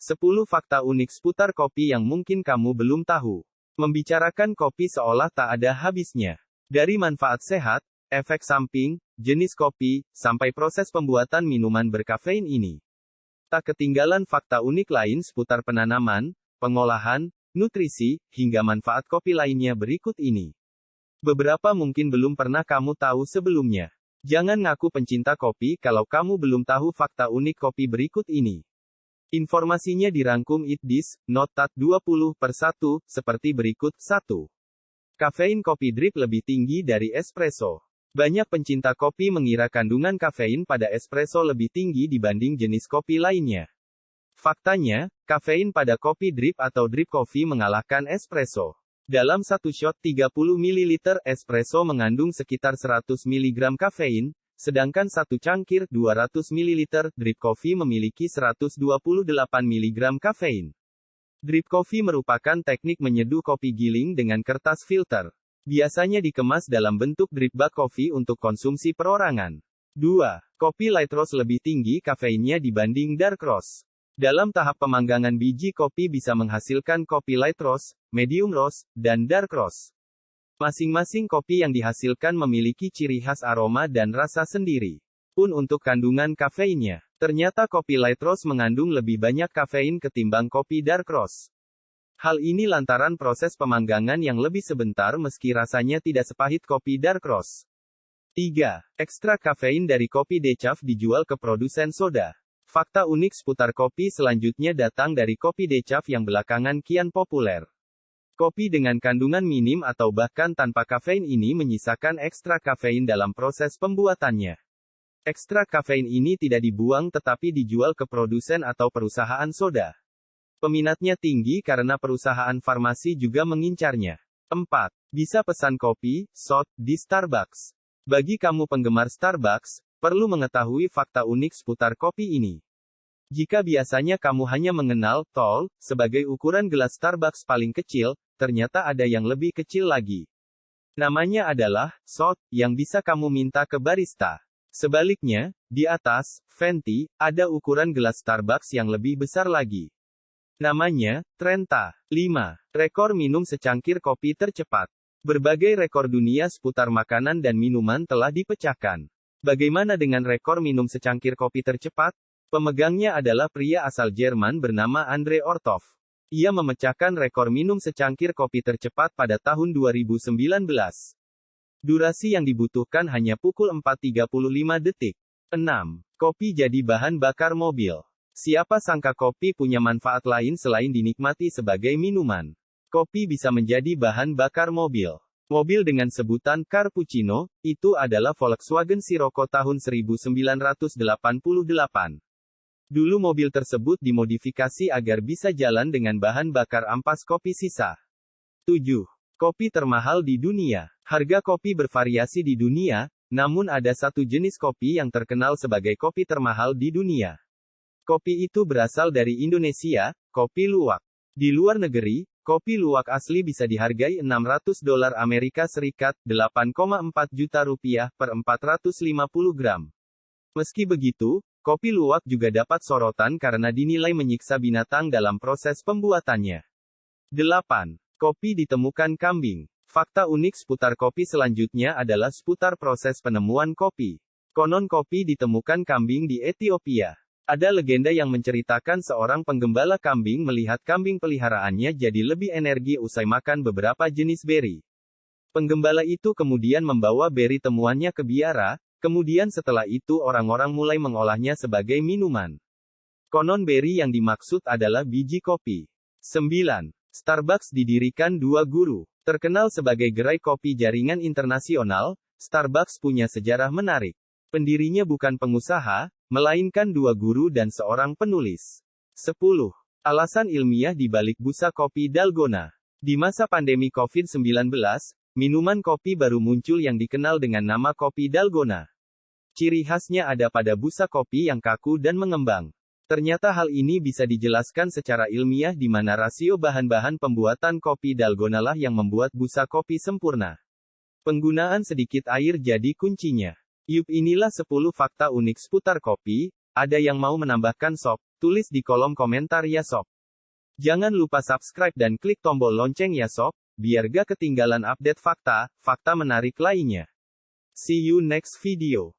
10 fakta unik seputar kopi yang mungkin kamu belum tahu. Membicarakan kopi seolah tak ada habisnya. Dari manfaat sehat, efek samping, jenis kopi, sampai proses pembuatan minuman berkafein ini. Tak ketinggalan fakta unik lain seputar penanaman, pengolahan, nutrisi, hingga manfaat kopi lainnya berikut ini. Beberapa mungkin belum pernah kamu tahu sebelumnya. Jangan ngaku pencinta kopi kalau kamu belum tahu fakta unik kopi berikut ini. Informasinya dirangkum Eat This, Notat 20/1, seperti berikut. 1. Kafein kopi drip lebih tinggi dari espresso. Banyak pencinta kopi mengira kandungan kafein pada espresso lebih tinggi dibanding jenis kopi lainnya. Faktanya, kafein pada kopi drip atau drip coffee mengalahkan espresso. Dalam satu shot 30 ml espresso mengandung sekitar 100 mg kafein, sedangkan satu cangkir 200 ml drip coffee memiliki 128 mg kafein. Drip coffee merupakan teknik menyeduh kopi giling dengan kertas filter. Biasanya dikemas dalam bentuk drip bag coffee untuk konsumsi perorangan. 2. Kopi light roast lebih tinggi kafeinnya dibanding dark roast. Dalam tahap pemanggangan biji kopi bisa menghasilkan kopi light roast, medium roast, dan dark roast. Masing-masing kopi yang dihasilkan memiliki ciri khas aroma dan rasa sendiri. Pun untuk kandungan kafeinnya, ternyata kopi light roast mengandung lebih banyak kafein ketimbang kopi dark roast. Hal ini lantaran proses pemanggangan yang lebih sebentar meski rasanya tidak sepahit kopi dark roast. 3. Ekstrak kafein dari kopi decaf dijual ke produsen soda. Fakta unik seputar kopi selanjutnya datang dari kopi decaf yang belakangan kian populer. Kopi dengan kandungan minim atau bahkan tanpa kafein ini menyisakan ekstrak kafein dalam proses pembuatannya. Ekstrak kafein ini tidak dibuang tetapi dijual ke produsen atau perusahaan soda. Peminatnya tinggi karena perusahaan farmasi juga mengincarnya. 4. Bisa pesan kopi, shot, di Starbucks. Bagi kamu penggemar Starbucks, perlu mengetahui fakta unik seputar kopi ini. Jika biasanya kamu hanya mengenal tall sebagai ukuran gelas Starbucks paling kecil, ternyata ada yang lebih kecil lagi. Namanya adalah shot, yang bisa kamu minta ke barista. Sebaliknya, di atas venti, ada ukuran gelas Starbucks yang lebih besar lagi. Namanya Trenta. 5. Rekor minum secangkir kopi tercepat. Berbagai rekor dunia seputar makanan dan minuman telah dipecahkan. Bagaimana dengan rekor minum secangkir kopi tercepat? Pemegangnya adalah pria asal Jerman bernama Andre Ortov. Ia memecahkan rekor minum secangkir kopi tercepat pada tahun 2019. Durasi yang dibutuhkan hanya pukul 4.35 detik. 6. Kopi jadi bahan bakar mobil. Siapa sangka kopi punya manfaat lain selain dinikmati sebagai minuman. Kopi bisa menjadi bahan bakar mobil. Mobil dengan sebutan Carpuccino, itu adalah Volkswagen Scirocco tahun 1988. Dulu mobil tersebut dimodifikasi agar bisa jalan dengan bahan bakar ampas kopi sisa. 7. Kopi termahal di dunia. Harga kopi bervariasi di dunia, namun ada satu jenis kopi yang terkenal sebagai kopi termahal di dunia. Kopi itu berasal dari Indonesia, kopi luwak. Di luar negeri, kopi luwak asli bisa dihargai $600 Amerika Serikat, 8,4 juta rupiah per 450 gram. Meski begitu, kopi luwak juga dapat sorotan karena dinilai menyiksa binatang dalam proses pembuatannya. 8. Kopi ditemukan kambing. Fakta unik seputar kopi selanjutnya adalah seputar proses penemuan kopi. Konon kopi ditemukan kambing di Ethiopia. Ada legenda yang menceritakan seorang penggembala kambing melihat kambing peliharaannya jadi lebih energi usai makan beberapa jenis beri. Penggembala itu kemudian membawa beri temuannya ke biara, kemudian setelah itu orang-orang mulai mengolahnya sebagai minuman. Konon beri yang dimaksud adalah biji kopi. 9. Starbucks didirikan dua guru. Terkenal sebagai gerai kopi jaringan internasional, Starbucks punya sejarah menarik. Pendirinya bukan pengusaha, melainkan dua guru dan seorang penulis. 10. Alasan ilmiah di balik busa kopi dalgona. Di masa pandemi COVID-19, minuman kopi baru muncul yang dikenal dengan nama kopi dalgona. Ciri khasnya ada pada busa kopi yang kaku dan mengembang. Ternyata hal ini bisa dijelaskan secara ilmiah di mana rasio bahan-bahan pembuatan kopi dalgona lah yang membuat busa kopi sempurna. Penggunaan sedikit air jadi kuncinya. Yup, inilah 10 fakta unik seputar kopi. Ada yang mau menambahkan sob? Tulis di kolom komentar ya sob. Jangan lupa subscribe dan klik tombol lonceng ya sob, biar gak ketinggalan update fakta menarik lainnya. See you next video.